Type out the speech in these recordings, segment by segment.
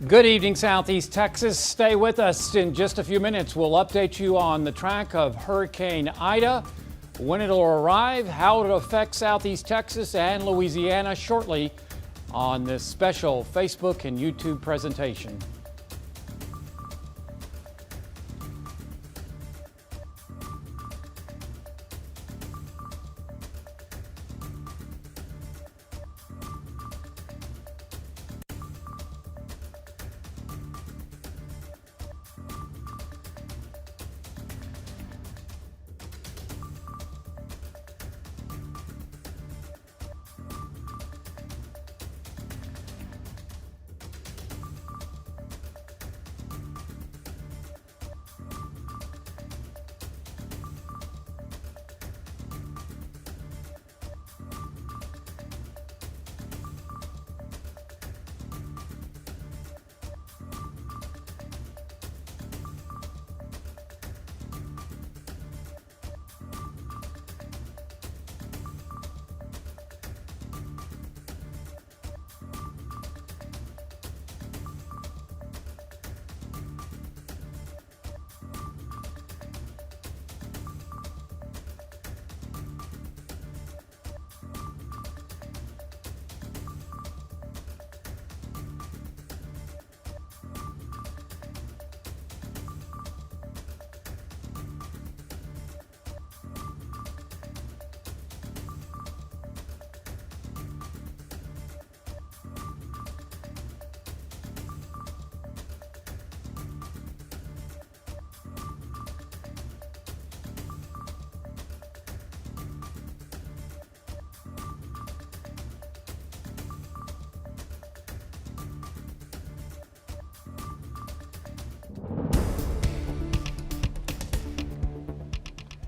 Good evening, Southeast Texas. Stay with us. In just a few minutes, we'll update you on the track of Hurricane Ida, when it'll arrive, how it affects Southeast Texas and Louisiana shortly on this special Facebook and YouTube presentation.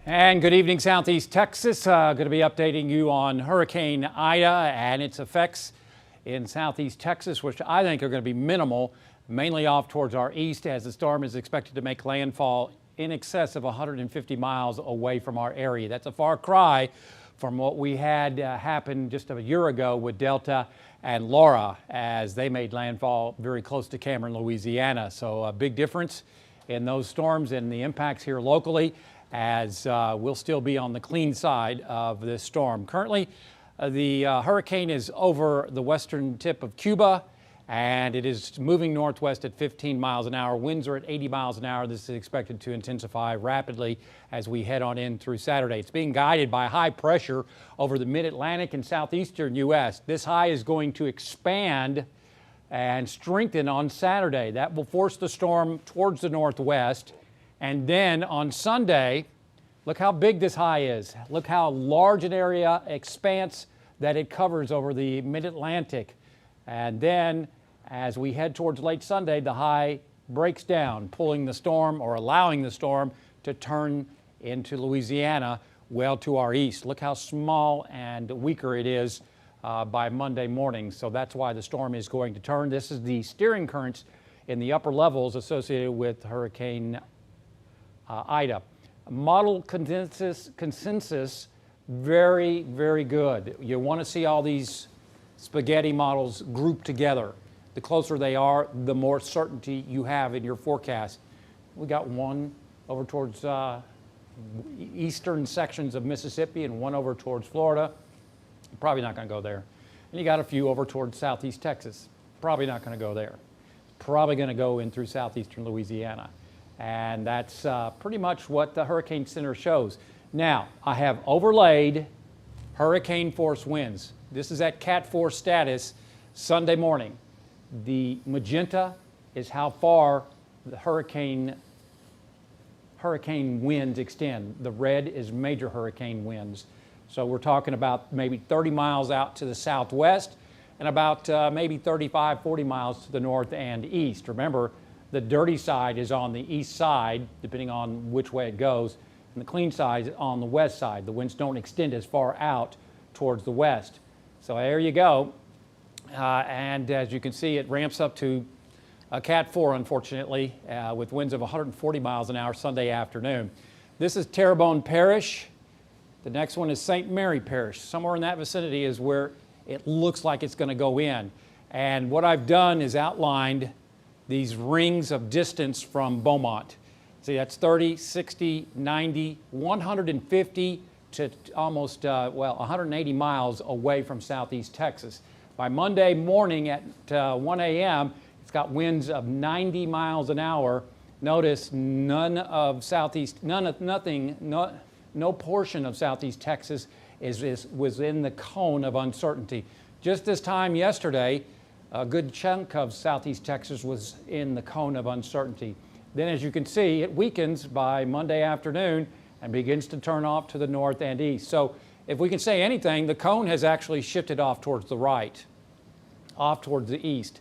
And good evening, Southeast Texas. Going to be updating you on Hurricane Ida and its effects in Southeast Texas, which I think are going to be minimal, mainly off towards our east, as the storm is expected to make landfall in excess of 150 miles away from our area. That's a far cry from what we had happen just a year ago with Delta and Laura, as they made landfall very close to Cameron, Louisiana. So a big difference in those storms and the impacts here locally, as we'll still be on the clean side of this storm. Currently, the hurricane is over the western tip of Cuba, and it is moving northwest at 15 miles an hour. Winds are at 80 miles an hour. This is expected to intensify rapidly as we head on in through Saturday. It's being guided by high pressure over the mid-Atlantic and southeastern U.S. This high is going to expand and strengthen on Saturday. That will force the storm towards the northwest. And then on Sunday, look how big this high is. Look how large an area, expanse that it covers over the mid-Atlantic. And then as we head towards late Sunday, the high breaks down, pulling the storm or allowing the storm to turn into Louisiana well to our east. Look how small and weaker it is by Monday morning. So that's why the storm is going to turn. This is the steering currents in the upper levels associated with Hurricane Ida. Model consensus, very, very good. You want to see all these spaghetti models grouped together. The closer they are, the more certainty you have in your forecast. We got one over towards eastern sections of Mississippi and one over towards Florida. Probably not going to go there. And you got a few over towards southeast Texas. Probably not going to go there. Probably going to go in through southeastern Louisiana. And that's pretty much what the Hurricane Center shows. Now, I have overlaid hurricane force winds. This is at Cat 4 status Sunday morning. The magenta is how far the hurricane winds extend. The red is major hurricane winds. So we're talking about maybe 30 miles out to the southwest and about maybe 35, 40 miles to the north and east. Remember, the dirty side is on the east side, depending on which way it goes, and the clean side is on the west side. The winds don't extend as far out towards the west. So there you go. And as you can see, it ramps up to a Cat 4, unfortunately, with winds of 140 miles an hour Sunday afternoon. This is Terrebonne Parish. The next one is St. Mary Parish. Somewhere in that vicinity is where it looks like it's going to go in. And what I've done is outlined these rings of distance from Beaumont. See, that's 30, 60, 90, 150 to almost, 180 miles away from southeast Texas. By Monday morning at 1 a.m., it's got winds of 90 miles an hour. Notice no portion of southeast Texas was in the cone of uncertainty. Just this time yesterday, a good chunk of southeast Texas was in the cone of uncertainty. Then, as you can see, it weakens by Monday afternoon and begins to turn off to the north and east. So if we can say anything, the cone has actually shifted off towards the right, off towards the east.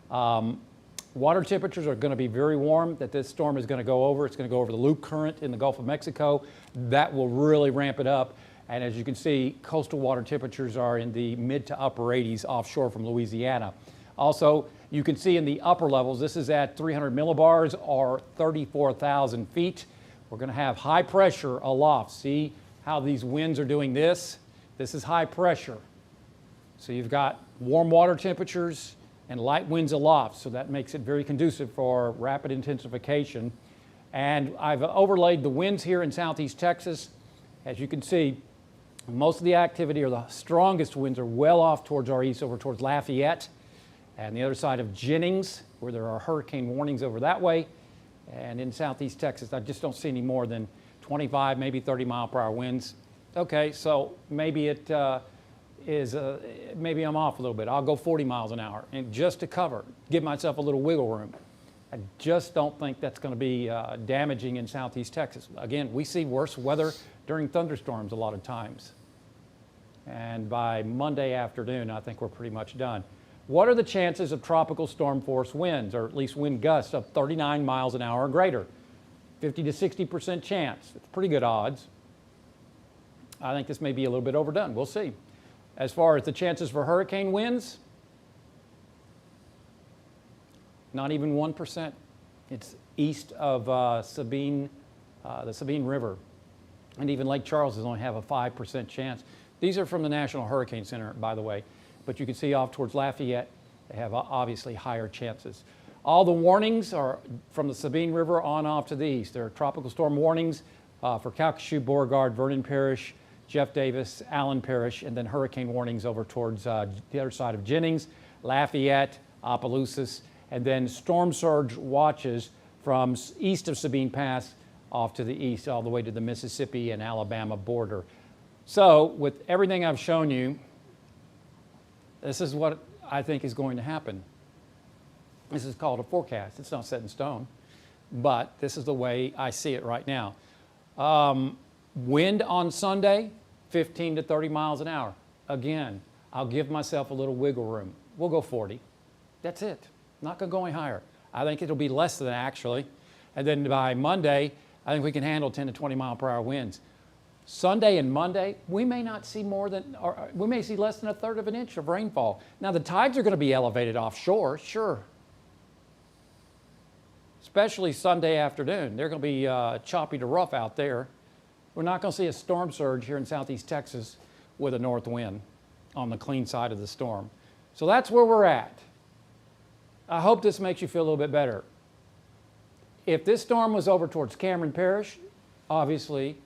Water temperatures are going to be very warm that this storm is going to go over. It's going to go over the loop current in the Gulf of Mexico. That will really ramp it up. And as you can see, coastal water temperatures are in the mid to upper 80s offshore from Louisiana. Also, you can see in the upper levels, this is at 300 millibars or 34,000 feet. We're going to have high pressure aloft. See how these winds are doing this? This is high pressure. So you've got warm water temperatures and light winds aloft, so that makes it very conducive for rapid intensification. And I've overlaid the winds here in southeast Texas. As you can see, most of the activity or the strongest winds are well off towards our east, over towards Lafayette and the other side of Jennings, where there are hurricane warnings over that way. And in southeast Texas, I just don't see any more than 25, maybe 30 mile per hour winds. Okay, so maybe it maybe I'm off a little bit. I'll go 40 miles an hour, and just to cover, give myself a little wiggle room. I just don't think that's going to be damaging in southeast Texas. Again, we see worse weather during thunderstorms a lot of times. And by Monday afternoon, I think we're pretty much done. What are the chances of tropical storm force winds, or at least wind gusts of 39 miles an hour or greater? 50 to 60% chance. It's pretty good odds. I think this may be a little bit overdone. We'll see. As far as the chances for hurricane winds, not even 1%. It's east of Sabine, the Sabine River. And even Lake Charles does only have a 5% chance. These are from the National Hurricane Center, by the way. But you can see off towards Lafayette, they have obviously higher chances. All the warnings are from the Sabine River on off to the east. There are tropical storm warnings for Calcasieu, Beauregard, Vernon Parish, Jeff Davis, Allen Parish, and then hurricane warnings over towards the other side of Jennings, Lafayette, Opelousas, and then storm surge watches from east of Sabine Pass off to the east, all the way to the Mississippi and Alabama border. So with everything I've shown you, this is what I think is going to happen. This is called a forecast. It's not set in stone, but this is the way I see it right now. Wind on Sunday, 15 to 30 miles an hour. Again, I'll give myself a little wiggle room. We'll go 40. That's it. Not going to go any higher. I think it'll be less than that, actually. And then by Monday, I think we can handle 10 to 20 mile per hour winds. Sunday and Monday, we may not see more than, or we may see less than a third of an inch of rainfall. Now, the tides are going to be elevated offshore, sure. Especially Sunday afternoon. They're going to be choppy to rough out there. We're not going to see a storm surge here in southeast Texas with a north wind on the clean side of the storm. So that's where we're at. I hope this makes you feel a little bit better. If this storm was over towards Cameron Parish, obviously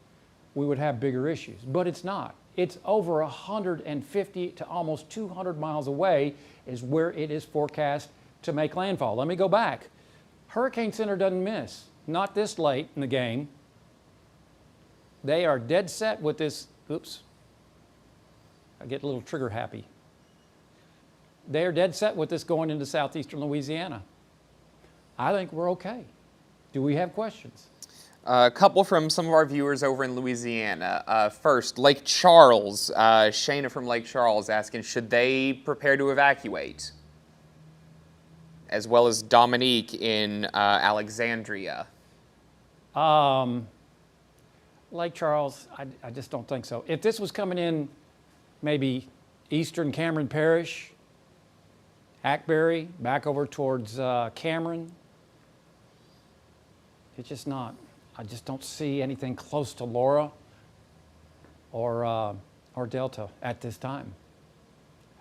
we would have bigger issues, but it's not. It's over 150 to almost 200 miles away is where it is forecast to make landfall. Let me go back. Hurricane Center doesn't miss, not this late in the game. They are dead set with this, oops, I get a little trigger happy. They are dead set with this going into southeastern Louisiana. I think we're okay. Do we have questions? A couple from some of our viewers over in Louisiana. First, Lake Charles. Shayna from Lake Charles asking, should they prepare to evacuate? As well as Dominique in Alexandria. Lake Charles, I just don't think so. If this was coming in maybe eastern Cameron Parish, Hackberry, back over towards Cameron, it's just not. I just don't see anything close to Laura or Delta at this time.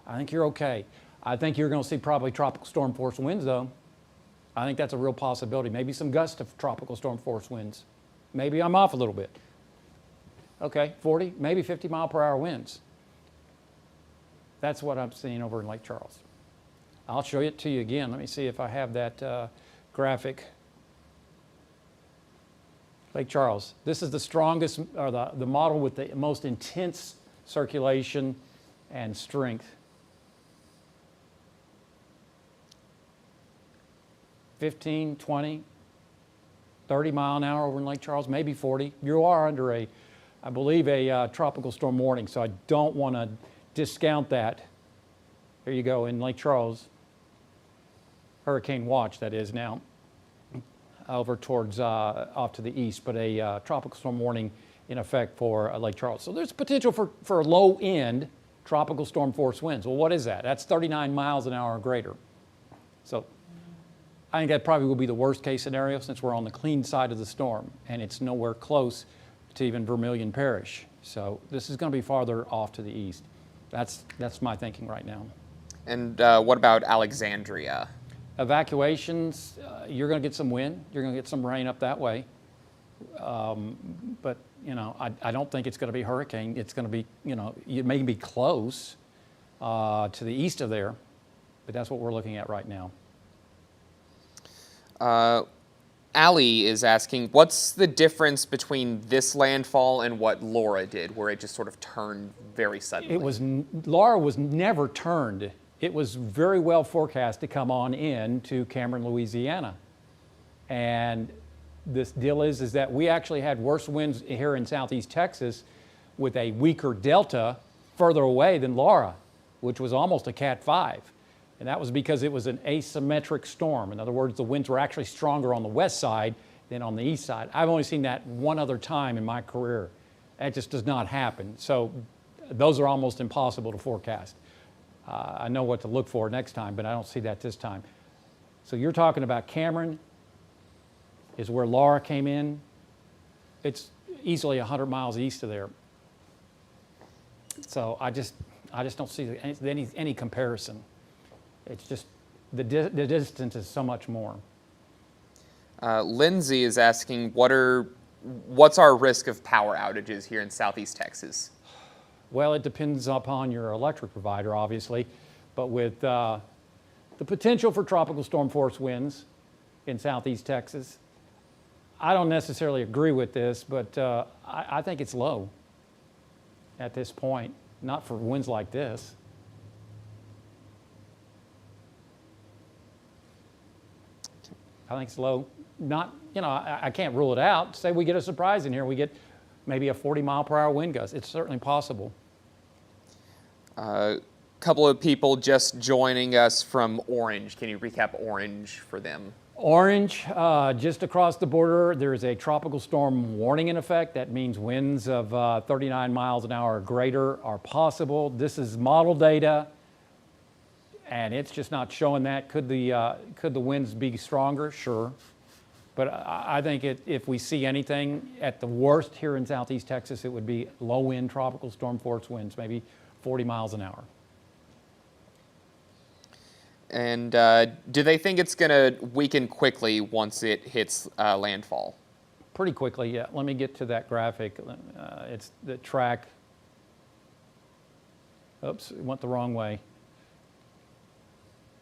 I think you're okay. I think you're going to see probably tropical storm force winds, though. I think that's a real possibility. Maybe some gusts of tropical storm force winds. Maybe I'm off a little bit. Okay, 40, maybe 50 mile per hour winds. That's what I'm seeing over in Lake Charles. I'll show it to you again. Let me see if I have that graphic. Lake Charles. This is the strongest, or the model with the most intense circulation and strength. 15, 20, 30 mile an hour over in Lake Charles, maybe 40. You are under I believe, a tropical storm warning, so I don't want to discount that. There you go in Lake Charles. Hurricane watch, that is now, over towards off to the east, but a tropical storm warning in effect for Lake Charles. So there's potential for low end tropical storm force winds. Well, what is that? That's 39 miles an hour or greater. So I think that probably will be the worst case scenario since we're on the clean side of the storm and it's nowhere close to even Vermilion Parish. So this is going to be farther off to the east. That's my thinking right now. And what about Alexandria? Evacuations, you're going to get some wind. You're going to get some rain up that way. But, you know, I don't think it's going to be hurricane. It's going to be, you know, it may be close to the east of there, but that's what we're looking at right now. Allie is asking, what's the difference between this landfall and what Laura did, where it just sort of turned very suddenly? Laura was never turned. It was very well forecast to come on in to Cameron, Louisiana. And this deal is that we actually had worse winds here in southeast Texas with a weaker delta further away than Laura, which was almost a Cat 5. And that was because it was an asymmetric storm. In other words, the winds were actually stronger on the west side than on the east side. I've only seen that one other time in my career. That just does not happen. So those are almost impossible to forecast. I know what to look for next time, but I don't see that this time. So you're talking about Cameron is where Laura came in. It's easily 100 miles east of there. So I just don't see any comparison. It's just the distance is so much more. Lindsay is asking, what's our risk of power outages here in southeast Texas? Well, it depends upon your electric provider, obviously, but with the potential for tropical storm force winds in southeast Texas, I don't necessarily agree with this, but I think it's low at this point, not for winds like this. I think it's low. Not, you know, I can't rule it out. Say we get a surprise in here, we get maybe a 40 mile per hour wind gust. It's certainly possible. A couple of people just joining us from Orange. Can you recap Orange for them? Orange, just across the border, there is a tropical storm warning in effect. That means winds of 39 miles an hour or greater are possible. This is model data, and it's just not showing that. Could the winds be stronger? Sure. But I think if we see anything, at the worst here in southeast Texas, it would be low wind tropical storm force winds, maybe 40 miles an hour. And do they think it's going to weaken quickly once it hits landfall? Pretty quickly, yeah. Let me get to that graphic. It's the track. Oops, it went the wrong way.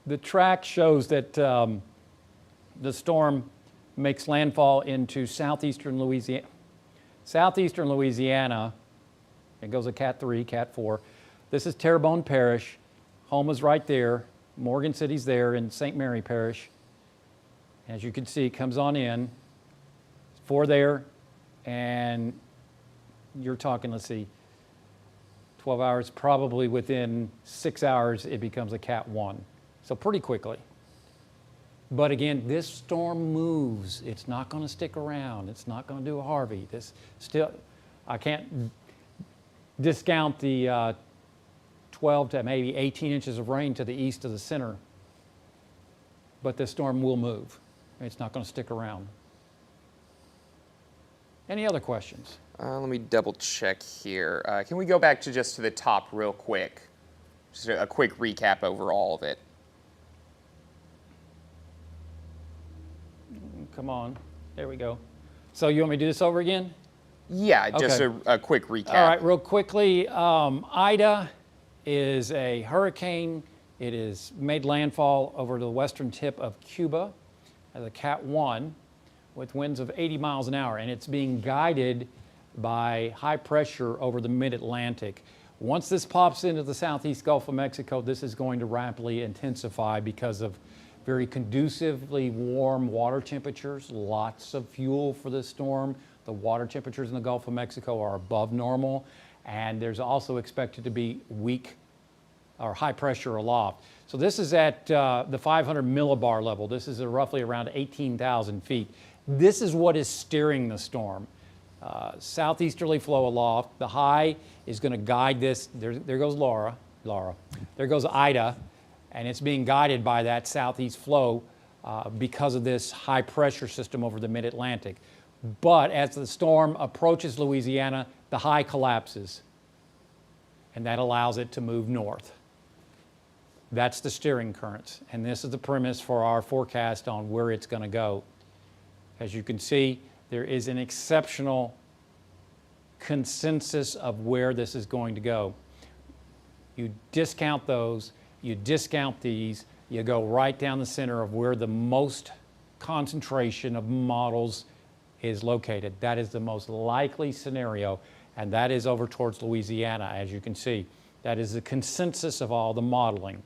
The track shows that the storm makes landfall into southeastern Louisiana. Southeastern Louisiana, it goes a Cat 3, Cat 4. This is Terrebonne Parish. Homa's right there. Morgan City's there in St. Mary Parish. As you can see, it comes on in. 4 there, and you're talking, let's see, 12 hours, probably within 6 hours, it becomes a Cat 1. So pretty quickly. But again, this storm moves. It's not going to stick around. It's not going to do a Harvey. I can't discount the 12 to maybe 18 inches of rain to the east of the center. But this storm will move. It's not going to stick around. Any other questions? Let me double check here. Can we go back to just to the top real quick? Just a quick recap over all of it. Come on. There we go. So you want me to do this over again? Yeah, just Okay. a quick recap. All right, real quickly, Ida is a hurricane. It has made landfall over the western tip of Cuba as a Cat 1 with winds of 80 miles an hour, and it's being guided by high pressure over the mid-Atlantic. Once this pops into the southeast Gulf of Mexico, this is going to rapidly intensify because of very conducively warm water temperatures, lots of fuel for this storm. The water temperatures in the Gulf of Mexico are above normal, and there's also expected to be weak or high pressure aloft. So this is at the 500 millibar level. This is roughly around 18,000 feet. This is what is steering the storm. Southeasterly flow aloft. The high is going to guide this. There goes Laura. There goes Ida, and it's being guided by that southeast flow because of this high pressure system over the mid-Atlantic. But as the storm approaches Louisiana, the high collapses, and that allows it to move north. That's the steering currents, and this is the premise for our forecast on where it's going to go. As you can see, there is an exceptional consensus of where this is going to go. You discount those, you discount these, you go right down the center of where the most concentration of models is located. That is the most likely scenario, and that is over towards Louisiana, as you can see. That is the consensus of all the modeling.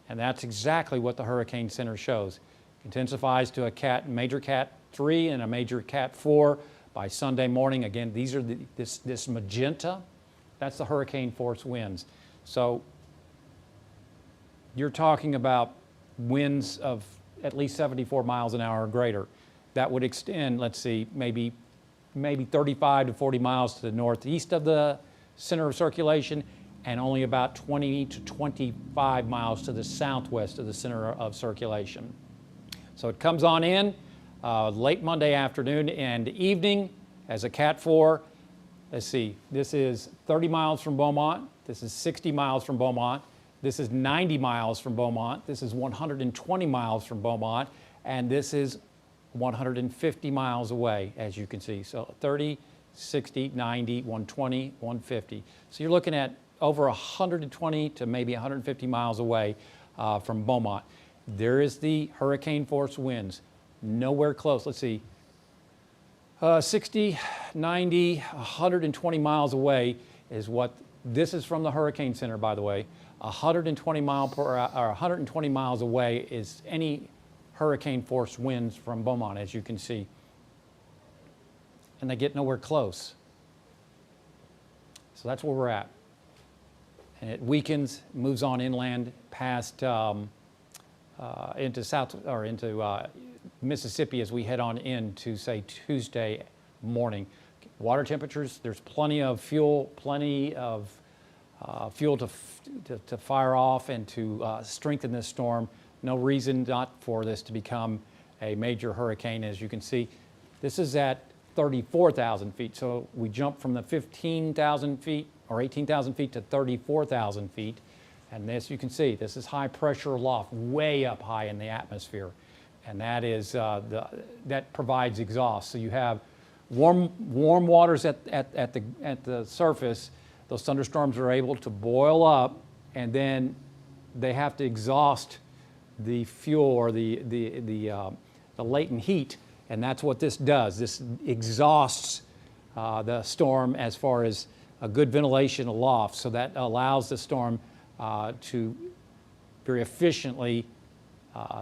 And that's exactly what the Hurricane Center shows. Intensifies to a major Cat 3 and a major Cat 4 by Sunday morning. Again, these are this magenta, that's the hurricane force winds. So you're talking about winds of at least 74 miles an hour or greater. That would extend, let's see, maybe 35 to 40 miles to the northeast of the center of circulation, and only about 20 to 25 miles to the southwest of the center of circulation. So it comes on in late Monday afternoon and evening as a Cat 4. Let's see, this is 30 miles from Beaumont. This is 60 miles from Beaumont. This is 90 miles from Beaumont. This is 120 miles from Beaumont. And this is 150 miles away, as you can see. So 30, 60, 90, 120, 150. So you're looking at over 120 to maybe 150 miles away from Beaumont. There is the hurricane force winds, nowhere close. Let's see, 60, 90, 120 miles away is what, this is from the Hurricane Center, by the way. 120 miles away is any hurricane force winds from Beaumont, as you can see. And they get nowhere close. So that's where we're at. And it weakens, moves on inland past into Mississippi as we head on into, say, Tuesday morning. Water temperatures, there's plenty of fuel, to fire off and to strengthen this storm. No reason not for this to become a major hurricane. As you can see, this is at 34,000 feet. So we jump from the 15,000 feet or 18,000 feet to 34,000 feet. And this, you can see, this is high pressure aloft, way up high in the atmosphere. And that is, that provides exhaust. So you have warm waters at the surface. Those thunderstorms are able to boil up, and then they have to exhaust the fuel or the latent heat, and that's what this does. This exhausts the storm as far as a good ventilation aloft, so that allows the storm to very efficiently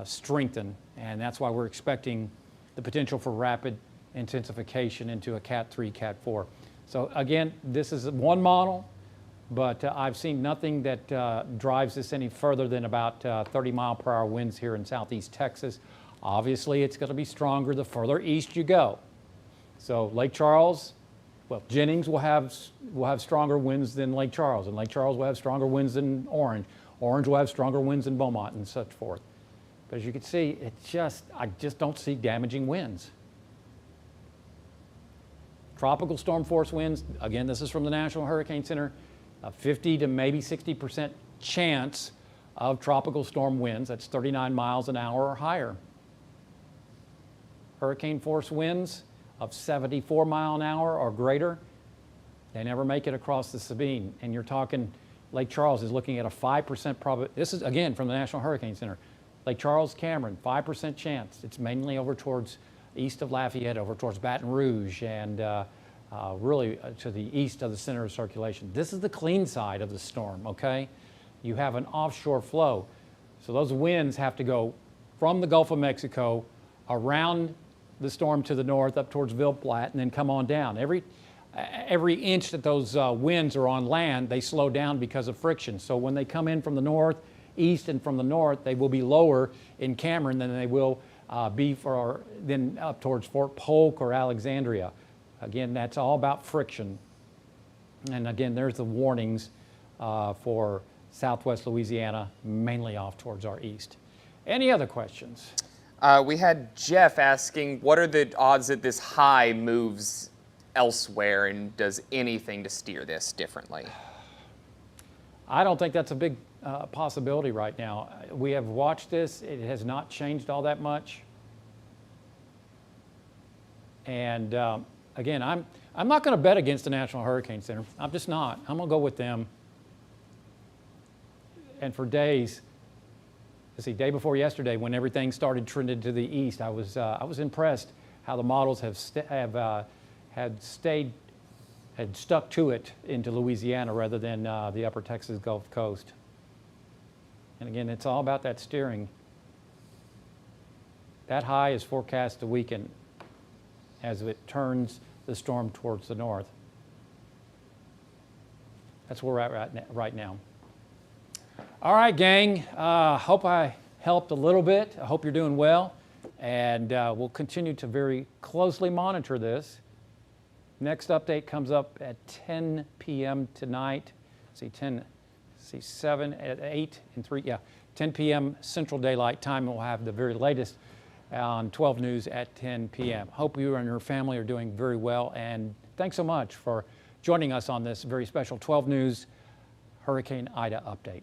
strengthen, and that's why we're expecting the potential for rapid intensification into a Cat 3, Cat 4. So again, this is one model, but I've seen nothing that drives this any further than about 30 mile per hour winds here in southeast Texas. Obviously, it's going to be stronger the further east you go. So Lake Charles, well, Jennings will have stronger winds than Lake Charles, and Lake Charles will have stronger winds than Orange. Orange will have stronger winds than Beaumont, and such forth. But as you can see, I just don't see damaging winds. Tropical storm force winds, again, this is from the National Hurricane Center, a 50 to maybe 60% chance of tropical storm winds. That's 39 miles an hour or higher. hurricane force winds of 74 mile an hour or greater, they never make it across the Sabine. And you're talking, Lake Charles is looking at a 5% probability. This is, again, from the National Hurricane Center. Lake Charles, Cameron, 5% chance. It's mainly over towards east of Lafayette, over towards Baton Rouge, and really to the east of the center of circulation. This is the clean side of the storm, okay? You have an offshore flow. So those winds have to go from the Gulf of Mexico around the storm to the north up towards Ville Platte and then come on down. Every inch that those winds are on land, they slow down because of friction. So when they come in from the north, east, and from the north, they will be lower in Cameron than they will be then up towards Fort Polk or Alexandria. Again, that's all about friction. And again, there's the warnings for southwest Louisiana, mainly off towards our east. Any other questions? We had Jeff asking, what are the odds that this high moves elsewhere and does anything to steer this differently? I don't think that's a big possibility right now. We have watched this. It has not changed all that much. And again, I'm not going to bet against the National Hurricane Center. I'm just not. I'm going to go with them. And for days, let's see, day before yesterday, when everything started trending to the east, I was impressed how the models had stuck to it into Louisiana rather than the upper Texas Gulf Coast. And again, it's all about that steering. That high is forecast to weaken as it turns the storm towards the north. That's where we're at right now. All right, gang. Hope I helped a little bit. I hope you're doing well. And we'll continue to very closely monitor this. Next update comes up at 10 p.m. tonight. 7 at 8 and 3. Yeah, 10 p.m. Central Daylight Time. We'll have the very latest on 12 News at 10 p.m. Hope you and your family are doing very well. And thanks so much for joining us on this very special 12 News Hurricane Ida update.